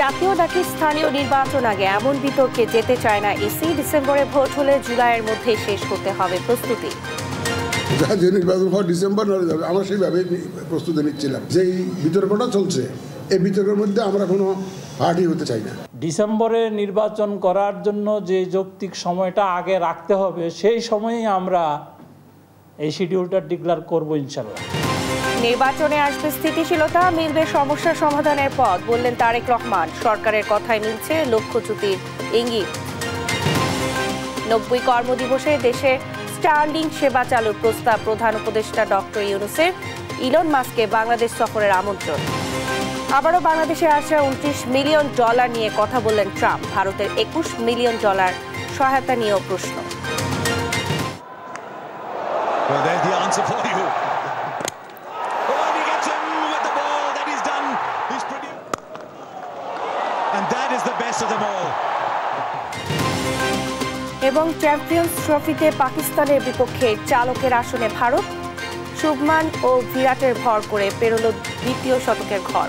জাতীয় নাকি স্থানীয় নির্বাচন আগে এমন বিতর্কে যেতে চায় না ইসি। ডিসেম্বরে ভোট হলে জুলাইয়ের মধ্যে শেষ করতে হবে প্রস্তুতি। জাতীয় নির্বাচন হওয়া ডিসেম্বর নয় যাবে, আমরা সেইভাবে প্রস্তুতি নিচ্ছিলাম। যেই বিতর্কটা চলছে এই বিতর্কের মধ্যে আমরা কোনো পার্টি হতে চাই না। ডিসেম্বরে নির্বাচন করার জন্য যে যৌক্তিক সময়টা আগে রাখতে হবে সেই সময়েই আমরা এই শিডিউলটা ডিক্লেয়ার করব ইনশাল্লাহ। নির্বাচনে আসবে স্থিতিশীলতা, মিলবে সমস্যা সমাধানের পথ, বললেন তারেক রহমান। সরকারের কথায় মিলছে লক্ষ্যচ্যুতির ইঙ্গিত। 90 কর্মদিবসে দেশে স্টারলিং সেবা চালুর প্রস্তাব প্রধান উপদেষ্টা ডক্টর ইউনূসের। ইলন মাস্ককে বাংলাদেশ সফরের আমন্ত্রণ। আবারও বাংলাদেশে আসা $29 মিলিয়ন নিয়ে কথা বললেন ট্রাম্প। ভারতের $21 মিলিয়ন সহায়তা নিয়েও প্রশ্ন। এবং চ্যাম্পিয়ন্স ট্রফিতে পাকিস্তানের বিপক্ষে চালকের আসনে ভারত। শুভমান ও বিরাটের ভর করে পেরোল দ্বিতীয় শতকের ঘর।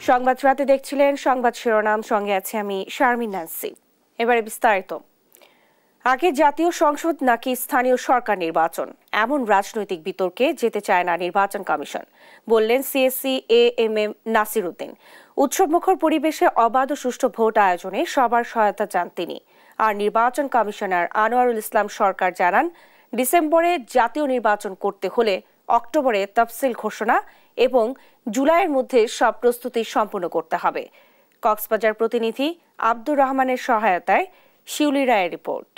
সংবাদ রাতে দেখছিলেন সংবাদ শিরোনাম, সঙ্গে আছে আমি শারমিন নান্সি। এবারে বিস্তারিত। আগে জাতীয় সংসদ নাকি স্থানীয় সরকার নির্বাচন, এমন রাজনৈতিক বিতর্কে যেতে চায় না নির্বাচন কমিশন, বললেন সিএসসি এএমএম নাসির উদ্দিন। উৎসবমুখর পরিবেশে অবাধ ও সুষ্ঠু ভোট আয়োজনে সবার সহায়তা চান তিনি। আর নির্বাচন কমিশনার আনোয়ারুল ইসলাম সরকার জানান, ডিসেম্বরে জাতীয় নির্বাচন করতে হলে অক্টোবরে তফসিল ঘোষণা এবং জুলাইয়ের মধ্যে সব প্রস্তুতি সম্পূর্ণ করতে হবে। কক্সবাজার প্রতিনিধি আব্দুর রহমানের সহায়তায় শিউলি রায়ের রিপোর্ট।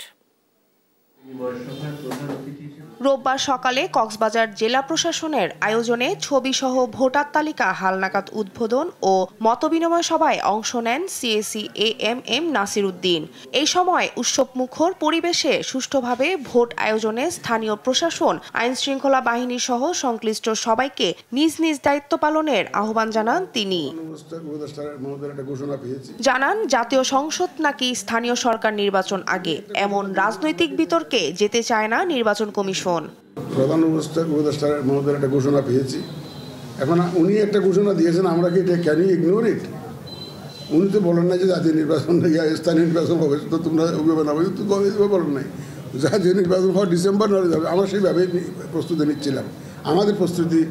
রোববার সকালে কক্সবাজার জেলা প্রশাসনের আয়োজনে ছবিসহ ভোটার তালিকা হালনাগাদ উদ্বোধন ও মতবিনিময় সভায় অংশ নেন সিএসসি এএমএম নাসির উদ্দিন। এই সময় উৎসবমুখর পরিবেশে সুষ্ঠুভাবে ভোট আয়োজনে স্থানীয় প্রশাসন, আইন শৃঙ্খলা বাহিনী সহ সংশ্লিষ্ট সবাইকে নিজ নিজ দায়িত্ব পালনের আহ্বান জানান তিনি। জানান, জাতীয় সংসদ নাকি স্থানীয় সরকার নির্বাচন আগে, এমন রাজনৈতিক বিতর্কে যেতে চায় না নির্বাচন কমিশন। প্রধান উপদেষ্টার মহোদয়ের একটা ঘোষণা পেয়েছি। এখন উনি একটা ঘোষণা দিয়েছেন, আমরা কি এটা ক্যান ইউ ইগনোর ইট? উনি তো বলেন না যে জাতীয় নির্বাচন স্থানীয় নির্বাচন হবে, তো তোমরা অভিভাবক না তো বলেন নাই। জাতীয় নির্বাচন হওয়া ডিসেম্বর নয় যাবে, আমরা সেইভাবে প্রস্তুতি নিচ্ছিলাম। আমাদের প্রস্তুতি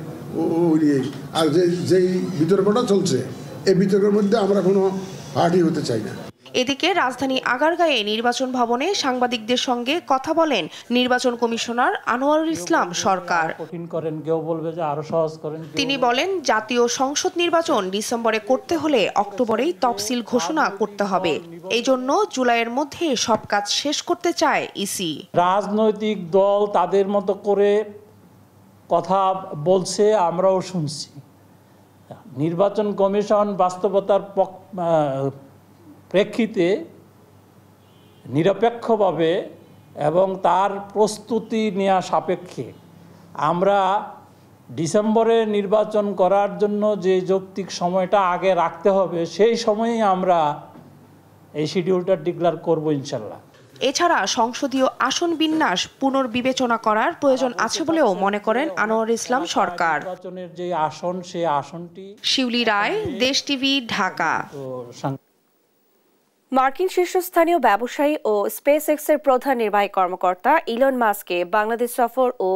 নিয়েই। আর যেই বিতর্কটা চলছে এই বিতর্কের মধ্যে আমরা কোনো পার্টি হতে চাই না। এদিকে রাজধানী আগারগাঁয়ে নির্বাচন ভবনে সাংবাদিকদের সঙ্গে কথা বলেন নির্বাচন কমিশনার আনোয়ারুল ইসলাম সরকার। তিনি বলেন, জাতীয় সংসদ নির্বাচন ডিসেম্বরে করতে হলে অক্টোবরেই তফসিল ঘোষণা করতে হবে। এই জন্য জুলাইয়ের মধ্যে সব কাজ শেষ করতে চায় ইসি। রাজনৈতিক দল তাদের মতো করে কথা বলছে, আমরাও শুনছি। নির্বাচন কমিশন বাস্তবতার প্রেক্ষিতে নিরপেক্ষভাবে এবং তার প্রস্তুতি নেওয়া সাপেক্ষে আমরা ডিসেম্বরে নির্বাচন করার জন্য যে যৌক্তিক সময়টা আগে রাখতে হবে সেই সময়েই আমরা এই শিডিউলটা ডিক্লেয়ার করব ইনশাল্লাহ। এছাড়া সংসদীয় আসন বিন্যাস পুনর্বিবেচনা করার প্রয়োজন আছে বলেও মনে করেন আনোয়ারুল ইসলাম সরকার। নির্বাচনের যে আসন, সেই আসনটি। শিউলি রায়, দেশ টিভি, ঢাকা। মার্কিন শীর্ষস্থানীয় ব্যবসায়ী ও স্পেস এক্সের প্রধান নির্বাহী কর্মকর্তা ইলন মাস্ককে বাংলাদেশ সফর ও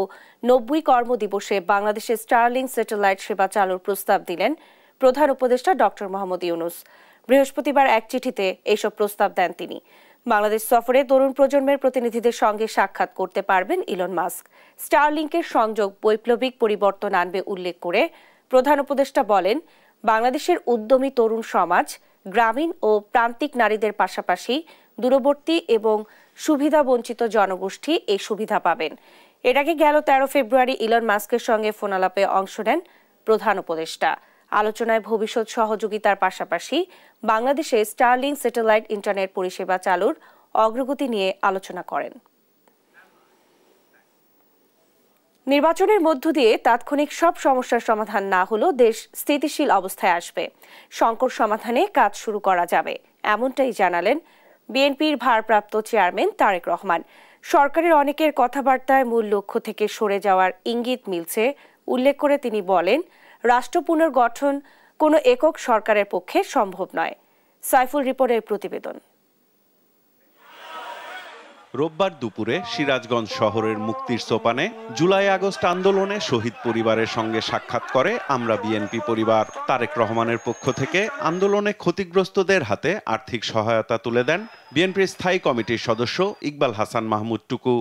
90 কর্মদিবসে বাংলাদেশের স্টারলিং স্যাটেলাইট সেবা চালুর প্রস্তাব দিলেন প্রধান উপদেষ্টা ডক্টর মোহাম্মদ ইউনূস। বৃহস্পতিবার এক চিঠিতে এইসব প্রস্তাব দেন তিনি। বাংলাদেশ সফরে তরুণ প্রজন্মের প্রতিনিধিদের সঙ্গে সাক্ষাৎ করতে পারবেন ইলন মাস্ক। স্টারলিংকের সংযোগ বৈপ্লবিক পরিবর্তন আনবে উল্লেখ করে প্রধান উপদেষ্টা বলেন, বাংলাদেশের উদ্যমী তরুণ সমাজ, গ্রামীণ ও প্রান্তিক নারীদের পাশাপাশি দূরবর্তী এবং সুবিধা বঞ্চিত জনগোষ্ঠী এই সুবিধা পাবেন। এর আগে গেল 13 ফেব্রুয়ারি ইলন মাস্কের সঙ্গে ফোনালাপে অংশ নেন প্রধান উপদেষ্টা। আলোচনায় ভবিষ্যৎ সহযোগিতার পাশাপাশি বাংলাদেশে স্টারলিং স্যাটেলাইট ইন্টারনেট পরিষেবা চালুর অগ্রগতি নিয়ে আলোচনা করেন। নির্বাচনের মধ্য দিয়ে তাৎক্ষণিক সব সমস্যার সমাধান না হলেও দেশ স্থিতিশীল অবস্থায় আসবে। সংকট সমাধানে কাজ শুরু করা যাবে, এমনটাই জানালেন বিএনপির ভারপ্রাপ্ত চেয়ারম্যান তারেক রহমান। সরকারের অনেকের কথাবার্তায় মূল লক্ষ্য থেকে সরে যাওয়ার ইঙ্গিত মিলছে উল্লেখ করে তিনি বলেন, রাষ্ট্র পুনর্গঠন কোনো একক সরকারের পক্ষে সম্ভব নয়। সাইফুল রিপোর্টের প্রতিবেদন। রোববার দুপুরে সিরাজগঞ্জ শহরের মুক্তির সোপানে জুলাই আগস্ট আন্দোলনে শহীদ পরিবারের সঙ্গে সাক্ষাৎ করে আমরা বিএনপি পরিবার। তারেক রহমানের পক্ষ থেকে আন্দোলনে ক্ষতিগ্রস্তদের হাতে আর্থিক সহায়তা তুলে দেন বিএনপির স্থায়ী কমিটির সদস্য ইকবাল হাসান মাহমুদ টুকু।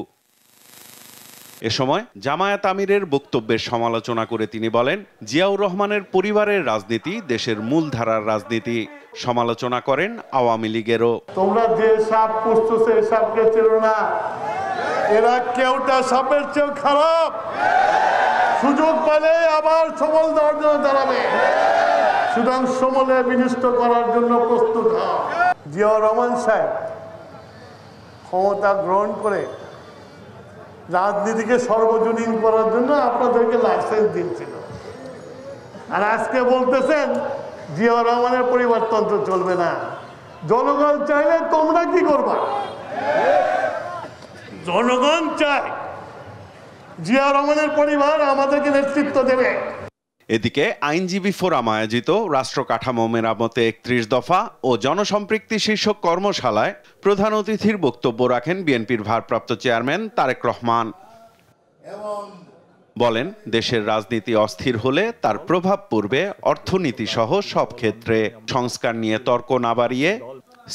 এ সময় জামায়াত আমিরের বক্তব্যের সমালোচনা করে তিনি বলেন, জিয়াউর রহমানের পরিবারের রাজনীতি দেশের মূলধারার রাজনীতি। সমালোচনা করেন আওয়ামী লীগেরও। তোমরা যে সাপ পুষতেছো এই সাপকে চেনো না, এরা কেউটা সাপের চেয়েও খারাপ। সুযোগ পেলে আবার সমল দেওয়ার জন্য দাঁড়াবে, সুতরাং সমলে বিনষ্ট করার জন্য প্রস্তুত হও। জিয়াউর রহমান সাহেব ক্ষমতা গ্রহণ করে রাজনীতিকে সর্বজনীন করার জন্য আপনাদেরকে লাইসেন্স দিয়েছিল, আর আজকে বলতেছেন জিয়াউর রহমানের পরিবারতন্ত্র চলবে না। জনগণ চাইলে তোমরা কি করবা? জনগণ চায় জিয়াউর রহমানের পরিবার আমাদেরকে নেতৃত্ব দেবে। এদিকে আইনজীবী ফোরাম আয়োজিত রাষ্ট্র কাঠামো মেরামতে 31 দফা ও জনসম্পৃক্তি শীর্ষক কর্মশালায় প্রধান অতিথির বক্তব্য রাখেন বিএনপির ভারপ্রাপ্ত চেয়ারম্যান তারেক রহমান। বলেন, দেশের রাজনীতি অস্থির হলে তার প্রভাব পড়বে অর্থনীতি সহ সব ক্ষেত্রে। সংস্কার নিয়ে তর্ক না বাড়িয়ে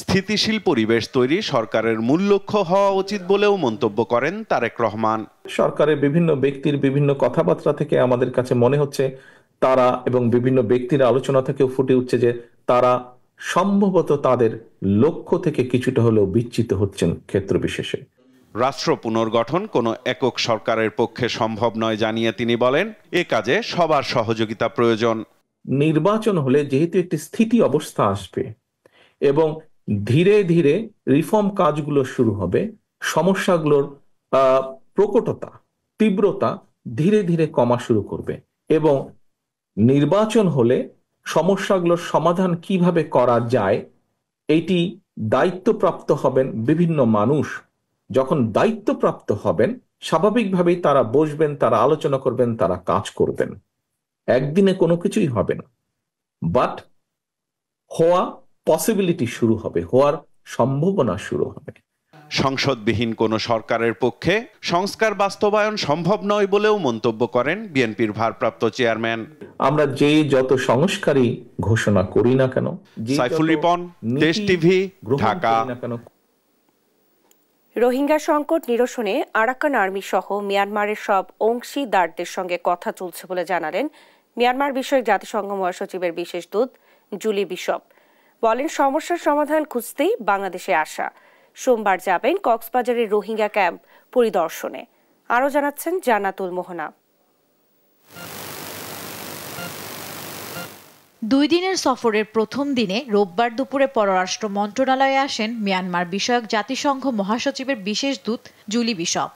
স্থিতিশীল পরিবেশ তৈরি সরকারের মূল লক্ষ্য হওয়া উচিত বলেও মন্তব্য করেন তারেক রহমান। সরকারের বিভিন্ন ব্যক্তির বিভিন্ন কথাবার্তা থেকে আমাদের কাছে মনে হচ্ছে তারা, এবং বিভিন্ন ব্যক্তির আলোচনা থেকেও ফুটে উঠছে যে তারা সম্ভবত তাদের লক্ষ্য থেকে কিছুটা হলেও বিচ্যুত হচ্ছেন ক্ষেত্র বিশেষে। রাষ্ট্র পুনর্গঠন কোনো একক সরকারের পক্ষে সম্ভব নয় জানিয়ে তিনি বলেন, এ কাজে সবার সহযোগিতা প্রয়োজন। নির্বাচন হলে যেহেতু একটি স্থিতি অবস্থা আসবে এবং ধীরে ধীরে রিফর্ম কাজগুলো শুরু হবে, সমস্যাগুলোর প্রকটতা তীব্রতা ধীরে ধীরে কমা শুরু করবে, এবং নির্বাচন হলে সমস্যাগুলোর সমাধান কিভাবে করা যায় এটি দায়িত্বপ্রাপ্ত হবেন বিভিন্ন মানুষ। যখন দায়িত্বপ্রাপ্ত হবেন স্বাভাবিকভাবেই তারা বসবেন, তারা আলোচনা করবেন, তারা কাজ করবেন। একদিনে কোনো কিছুই হবে না, বাট হওয়া পসিবিলিটি শুরু হবে, হওয়ার সম্ভাবনা শুরু হবে। সংসদবিহীন কোন সরকারের পক্ষে সংস্কার বাস্তবায়ন সম্ভব নয় বলেও মন্তব্য করেন বিএনপির ভারপ্রাপ্ত চেয়ারম্যান। আমরা যে যত সংস্কারই ঘোষণা করি না কেন, সাইফুল রিপন, দেশ টিভি, ঢাকা। রোহিঙ্গা সংকট নিরসনে আরাকান আর্মি সহ মিয়ানমারের সব অংশীদারদের সঙ্গে কথা চলছে বলে জানালেন মিয়ানমার বিষয়ক জাতিসংঘ মহাসচিবের বিশেষ দূত জুলি বিশপ। বলেন, সমস্যার সমাধান খুঁজতেই বাংলাদেশে আসা। সোমবার যাবেন কক্সবাজারের রোহিঙ্গা ক্যাম্প পরিদর্শনে। আরও জানাচ্ছেন জান্নাতুল মোহনা। 2 দিনের সফরের প্রথম দিনে রোববার দুপুরে পররাষ্ট্র মন্ত্রণালয়ে আসেন মিয়ানমার বিষয়ক জাতিসংঘ মহাসচিবের বিশেষ দূত জুলি বিশপ।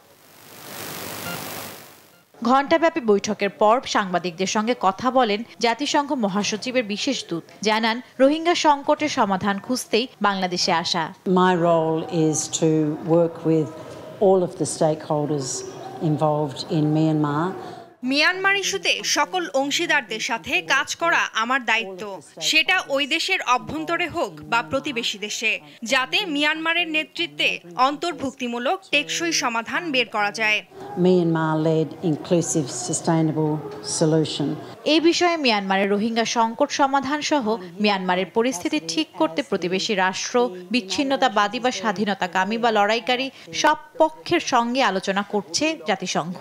ঘণ্টাব্যাপী বৈঠকের পর সাংবাদিকদের সঙ্গে কথা বলেন জাতিসংঘ মহাসচিবের বিশেষ দূত। জানান, রোহিঙ্গা সংকটের সমাধান খুঁজতেই বাংলাদেশে আসা। My role is to work with all of the stakeholders involved in Myanmar. Myanmar ইস্যুতে সকল অংশীদারদের সাথে কাজ করা আমার দায়িত্ব, সেটা ওই দেশের অভ্যন্তরে হোক বা প্রতিবেশী দেশে, যাতে মিয়ানমারের নেতৃত্বে অন্তর্ভুক্তিমূলক টেকসই সমাধান বের করা যায়। Myanmar-led inclusive sustainable solution. এই বিষয়ে মিয়ানমারের রোহিঙ্গা সংকট সমাধান সহ মিয়ানমারের পরিস্থিতি ঠিক করতে প্রতিবেশী রাষ্ট্র, বিচ্ছিন্নতাবাদী বা স্বাধীনতাকামী বা লড়াইকারী সব পক্ষের সঙ্গে আলোচনা করছে জাতিসংঘ।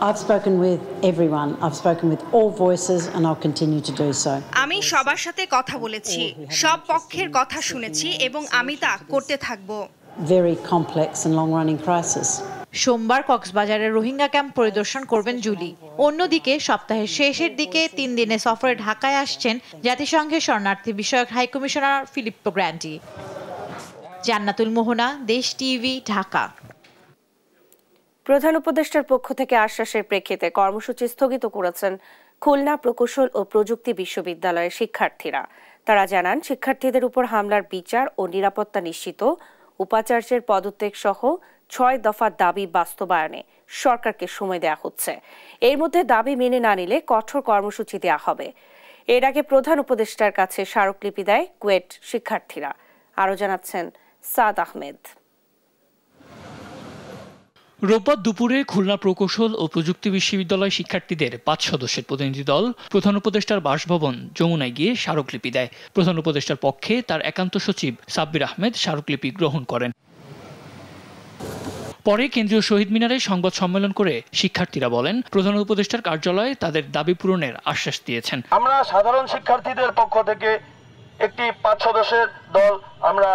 I've spoken with everyone. I've spoken with all voices and I'll continue to do so. আমি সবার সাথে কথা বলেছি, সব পক্ষের কথা শুনেছি এবং আমি তা করতে থাকব। Very complex and long-running crisis. সোমবার কক্সবাজারের রোহিঙ্গা ক্যাম্প পরিদর্শন করবেন জুলি। অন্যদিকে সপ্তাহের শেষের দিকে 3 দিনে সফরে ঢাকায় আসছেন জাতিসংঘের শরণার্থী বিষয়ক হাই কমিশনার ফিলিপ্পো গ্র্যান্ডি। জান্নাতুল মোহনা, দেশ টিভি, ঢাকা। প্রধান উপদেষ্টার পক্ষ থেকে আশ্বাসের প্রেক্ষিতে কর্মসূচি স্থগিত করেছেন খুলনা প্রকৌশল ও প্রযুক্তি বিশ্ববিদ্যালয়ের শিক্ষার্থীরা। তারা জানান, শিক্ষার্থীদের উপর হামলার বিচার ও নিরাপত্তা নিশ্চিত, উপাচার্যের পদত্যাগ সহ 6 দফা দাবি বাস্তবায়নে সরকারকে সময় দেওয়া হচ্ছে। এর মধ্যে দাবি মেনে না নিলে কঠোর কর্মসূচি দেওয়া হবে। এর আগে প্রধান উপদেষ্টার কাছে স্মারকলিপি দেয় কুয়েট শিক্ষার্থীরা। আরও জানাচ্ছেন সাদ আহমেদ। রোববার দুপুরে খুলনা প্রকৌশল ও প্রযুক্তি বিশ্ববিদ্যালয় শিক্ষার্থীদের 5 সদস্যের প্রতিনিধি দল প্রধান উপদেষ্টার বাসভবন যমুনায় গিয়ে স্মারকলিপি দেয়। প্রধান উপদেষ্টার পক্ষে তার একান্ত সচিব সাব্বির আহমেদ স্মারকলিপি গ্রহণ করেন। পরে কেন্দ্রীয় শহীদ মিনারে সংবাদ সম্মেলন করে শিক্ষার্থীরা বলেন, প্রধান উপদেষ্টার কার্যালয়ে তাদের দাবি পূরণের আশ্বাস দিয়েছেন। আমরা সাধারণ শিক্ষার্থীদের পক্ষ থেকে একটি 5 সদস্যের দল আমরা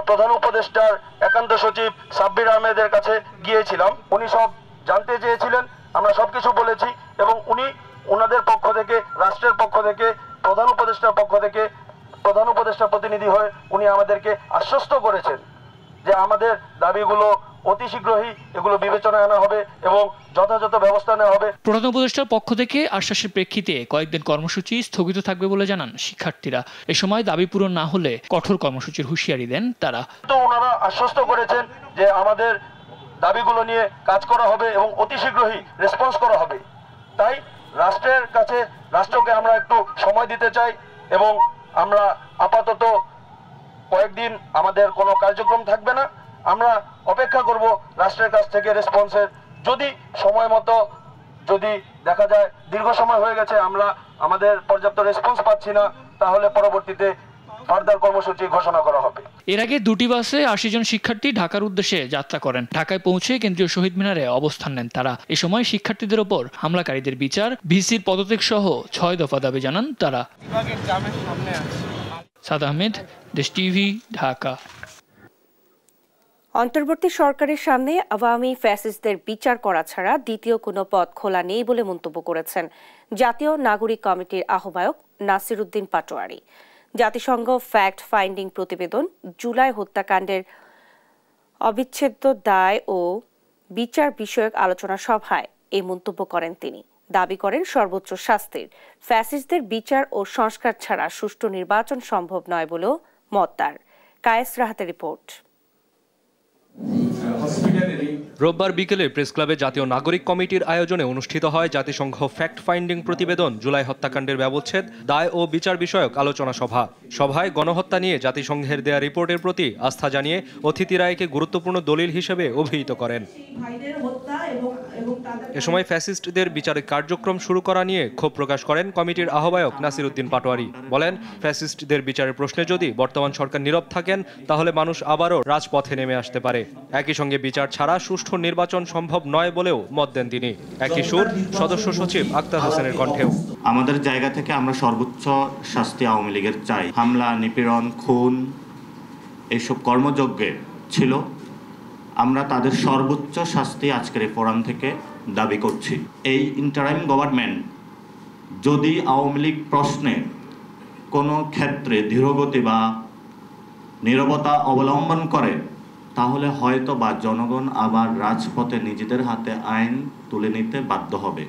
প্রধান উপদেষ্টার একান্ত সচিব সাব্বির আহমেদের কাছে গিয়েছিলাম। উনি সব জানতে চেয়েছিলেন, আমরা সবকিছু বলেছি এবং উনি ওনাদের পক্ষ থেকে, রাষ্ট্রের পক্ষ থেকে, প্রধান উপদেষ্টার পক্ষ থেকে, প্রধান উপদেষ্টার প্রতিনিধি হয়ে উনি আমাদেরকে আশ্বস্ত করেছেন যে আমাদের দাবিগুলো অতি শীঘ্রই এগুলো বিবেচনায় আনা হবে এবং যথাযথ ব্যবস্থা নেওয়া হবে। প্রধান উপদেষ্টার পক্ষ থেকে আশ্বাসের প্রেক্ষিতে কয়েকদিন কর্মসূচি স্থগিত থাকবে বলে জানান শিক্ষার্থীরা। এ সময় দাবি পূরণ না হলে কঠোর কর্মসূচির হুঁশিয়ারি দেন তারা। তো ওনারা আশ্বস্ত করেছেন যে আমাদের দাবিগুলো নিয়ে কাজ করা হবে এবং অতি শীঘ্রই রেসপন্স করা হবে। তাই রাষ্ট্রকে আমরা একটু সময় দিতে চাই এবং আমরা আপাতত কয়েকদিন আমাদের কোনো কার্যক্রম থাকবে না। আমরা অপেক্ষা করব রাষ্ট্রের কাছ থেকে রেসপন্সের। যদি সময় মতো যদি দেখা যায় দীর্ঘ সময় হয়ে গেছে আমরা আমাদের পর্যাপ্ত রেসপন্স পাচ্ছি না, তাহলে পরবর্তীতে ফার্দার কর্মসূচি ঘোষণা করা হবে। এর আগে 2টি বাসে 80 জন শিক্ষার্থী ঢাকার উদ্দেশ্যে যাত্রা করেন। ঢাকায় পৌঁছে কেন্দ্রীয় শহীদ মিনারে অবস্থান নেন তারা। এ সময় শিক্ষার্থীদের ওপর হামলাকারীদের বিচার, ভিসির পদত্যাগ সহ 6 দফা দাবি জানান তারা। সাদ আহমেদ, দেশ টিভি, ঢাকা। অন্তর্বর্তী সরকারের সামনে আওয়ামী ফ্যাসিস্টদের বিচার করা ছাড়া দ্বিতীয় কোনো পথ খোলা নেই বলে মন্তব্য করেছেন জাতীয় নাগরিক কমিটির আহ্বায়ক নাসির উদ্দিন পাটোয়ারি। জাতিসংঘ ফ্যাক্ট ফাইন্ডিং প্রতিবেদন জুলাই হত্যাকাণ্ডের অবিচ্ছেদ্য দায় ও বিচার বিষয়ক আলোচনা সভায় এই মন্তব্য করেন তিনি। দাবি করেন সর্বোচ্চ শাস্তির ফ্যাসিস্টদের বিচার ও সংস্কার ছাড়া সুষ্ঠু নির্বাচন সম্ভব নয় বলেও মত তার। কায়েস রাহাতের রিপোর্ট। রোববার বিকেলে প্রেস ক্লাবে জাতীয় নাগরিক কমিটির আয়োজনে অনুষ্ঠিত হয় জাতিসংঘ ফ্যাক্ট ফাইন্ডিং প্রতিবেদন জুলাই হত্যাকাণ্ডের ব্যবচ্ছেদ, দায় ও বিচার বিষয়ক আলোচনা সভা। সভায় গণহত্যা নিয়ে জাতিসংঘের দেয়া রিপোর্টের প্রতি আস্থা জানিয়ে অতিথিরা একে গুরুত্বপূর্ণ দলিল হিসেবে অভিহিত করেন। এ সময় ফ্যাসিস্টদের বিচারিক কার্যক্রম শুরু করা নিয়ে ক্ষোভ প্রকাশ করেন কমিটির আহ্বায়ক নাসির উদ্দিন পাটোয়ারি। বলেন, ফ্যাসিস্টদের বিচারের প্রশ্নে যদি বর্তমান সরকার নীরব থাকেন তাহলে মানুষ আবারও রাজপথে নেমে আসতে পারে। একই সঙ্গে বিচার ছাড়া সুষ্ঠু নির্বাচন সম্ভব নয় বলেও মত দেন তিনি। একই সুর সদস্য সচিব আক্তার হোসেনের কণ্ঠেও। আমাদের জায়গা থেকে আমরা সর্বোচ্চ শাস্তি আওয়ামী লীগের চাই। হামলা, নিপীড়ন, খুন এইসব কর্মযজ্ঞে ছিল, আমরা তাদের সর্বোচ্চ শাস্তি আজকের এই ফোরাম থেকে দাবি করছি। এই ইন্টারাইম গভর্নমেন্ট যদি আওয়ামী লীগ প্রশ্নে কোনো ক্ষেত্রে ধীরগতি বা নীরবতা অবলম্বন করে তাহলে হয়তো বা জনগণ আবার রাজপথে নিজেদের হাতে আইন তুলে নিতে বাধ্য হবে।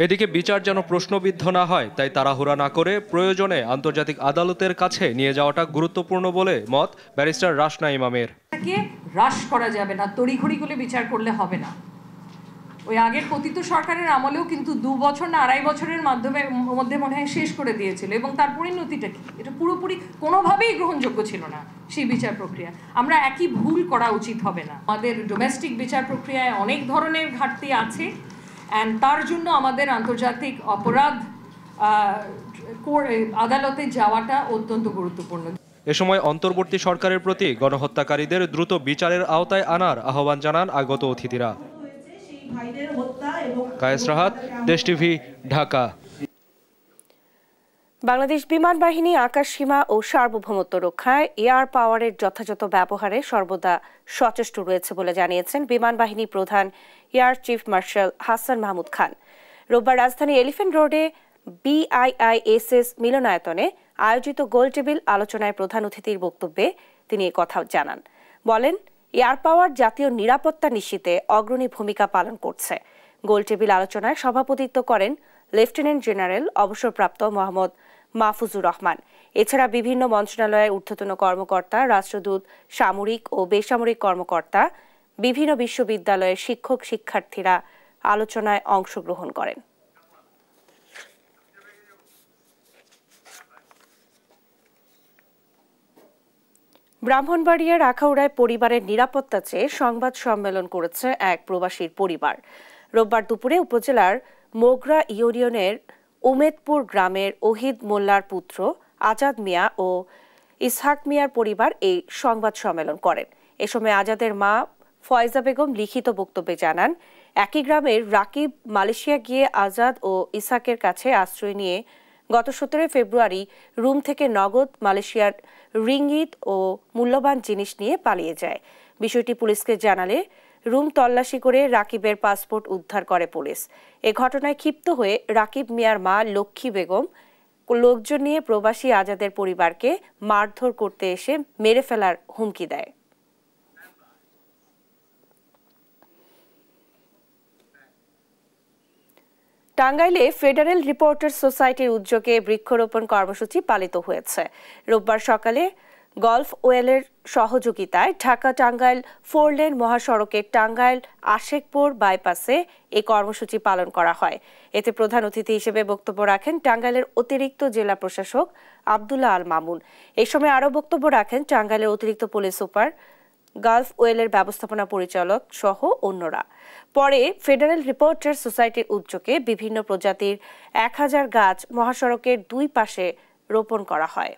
এদিকে বিচার যেন প্রশ্নবিদ্ধ না হয় তাই তাড়াহুড়া না করে প্রয়োজনে আন্তর্জাতিক আদালতের কাছে নিয়ে যাওয়াটা গুরুত্বপূর্ণ বলে মত ব্যারিস্টার রাশনা ইমামের। হ্রাস করা যাবে না, তড়িঘড়ি করে বিচার করলে হবে না। ওই আগের পতিত সরকারের আমলেও কিন্তু 2 বছর না 2.5 বছরের মধ্যে মনে হয় শেষ করে দিয়েছিল এবং তার পরিণতিটা কি, এটা পুরোপুরি কোনোভাবেই গ্রহণযোগ্য ছিল না সেই বিচার প্রক্রিয়া। আমরা একই ভুল করা উচিত হবে না। আমাদের ডোমেস্টিক বিচার প্রক্রিয়ায় অনেক ধরনের ঘাটতি আছে, অ্যান্ড তার জন্য আমাদের আন্তর্জাতিক অপরাধ আদালতে যাওয়াটা অত্যন্ত গুরুত্বপূর্ণ। এ সময় অন্তর্বর্তী সরকারের প্রতি গণহত্যাকারীদের দ্রুত বিচারের আওতায় আনার আহ্বান জানান আগত অতিথিরা। কায়েস রাহাত, দেশ টিভি, ঢাকা। বাংলাদেশ বিমান বাহিনী আকাশ সীমা ও সার্বভৌমত্ব রক্ষায় এয়ার পাওয়ারের যথাযথ ব্যবহারে সর্বদা সচেষ্ট রয়েছে বলে জানিয়েছেন বিমান বাহিনী প্রধান air chief marshal Hasan Mahmud Khan. রোববার রাজধানী এলিফ্যান্ট রোডে BIISS মিলনায়তনে আয়োজিত গোলটেবিল আলোচনায় প্রধান অতিথির বক্তব্যে তিনি এ কথা জানান। বলেন, এয়ার পাওয়ার জাতীয় নিরাপত্তা নিশ্চিতে অগ্রণী ভূমিকা পালন করছে। গোলটেবিল আলোচনায় সভাপতিত্ব করেন লেফটেন্যান্ট জেনারেল অবসরপ্রাপ্ত মোহাম্মদ মাহফুজুর রহমান। এছাড়া বিভিন্ন মন্ত্রণালয়ের ঊর্ধ্বতন কর্মকর্তা, রাষ্ট্রদূত, সামরিক ও বেসামরিক কর্মকর্তা, বিভিন্ন বিশ্ববিদ্যালয়ের শিক্ষক শিক্ষার্থীরা আলোচনায় অংশগ্রহণ করেন। ব্রাহ্মণবাড়িয়ার আখাউড়ায় পরিবারের নিরাপত্তা চেয়ে সংবাদ সম্মেলন করেছে এক প্রবাসীর পরিবার। রোববার দুপুরে উপজেলার মোগরা ইউনিয়নের উমেদপুর গ্রামের ওহিদ মোল্লার পুত্র আজাদ মিয়া ও ইসহাক মিয়ার পরিবার এই সংবাদ সম্মেলন করেন। এ সময় আজাদের মা ফয়জা বেগম লিখিত বক্তব্যে জানান, একই গ্রামের রাকিব মালয়েশিয়া গিয়ে আজাদ ও ইসহাকের কাছে আশ্রয় নিয়ে গত 17 ফেব্রুয়ারি রুম থেকে নগদ মালয়েশিয়ার রিঙ্গিত ও মূল্যবান জিনিস নিয়ে পালিয়ে যায়। বিষয়টি পুলিশকে জানালে রুম তল্লাশি করে রাকিবের পাসপোর্ট উদ্ধার করে পুলিশ। এ ঘটনায় ক্ষিপ্ত হয়ে রাকিব মিয়ার মা লক্ষ্মী বেগম লোকজন নিয়ে প্রবাসী আজাদের পরিবারকে মারধর করতে এসে মেরে ফেলার হুমকি দেয়। টাঙ্গাইলে ফেডারেল রিপোর্টার্স সোসাইটির উদ্যোগে বৃক্ষরোপণ কর্মসূচি পালিত হয়েছে। রোববার সকালে গলফ ওয়েলের সহযোগিতায় ঢাকা টাঙ্গাইল 4 লেন মহাসড়কের টাঙ্গাইল আশেকপুর বাইপাসে এই কর্মসূচি পালন করা হয়। এতে প্রধান অতিথি হিসেবে বক্তব্য রাখেন টাঙ্গাইলের অতিরিক্ত জেলা প্রশাসক আব্দুল্লাহ আল মামুন। এই সময় আরও বক্তব্য রাখেন টাঙ্গাইলের অতিরিক্ত পুলিশ সুপার, গলফ ওয়েলের ব্যবস্থাপনা পরিচালক সহ অন্যরা। পরে ফেডারেল রিপোর্টার্স সোসাইটির উদ্যোগে বিভিন্ন প্রজাতির 1000 গাছ মহাসড়কের 2 পাশে রোপণ করা হয়।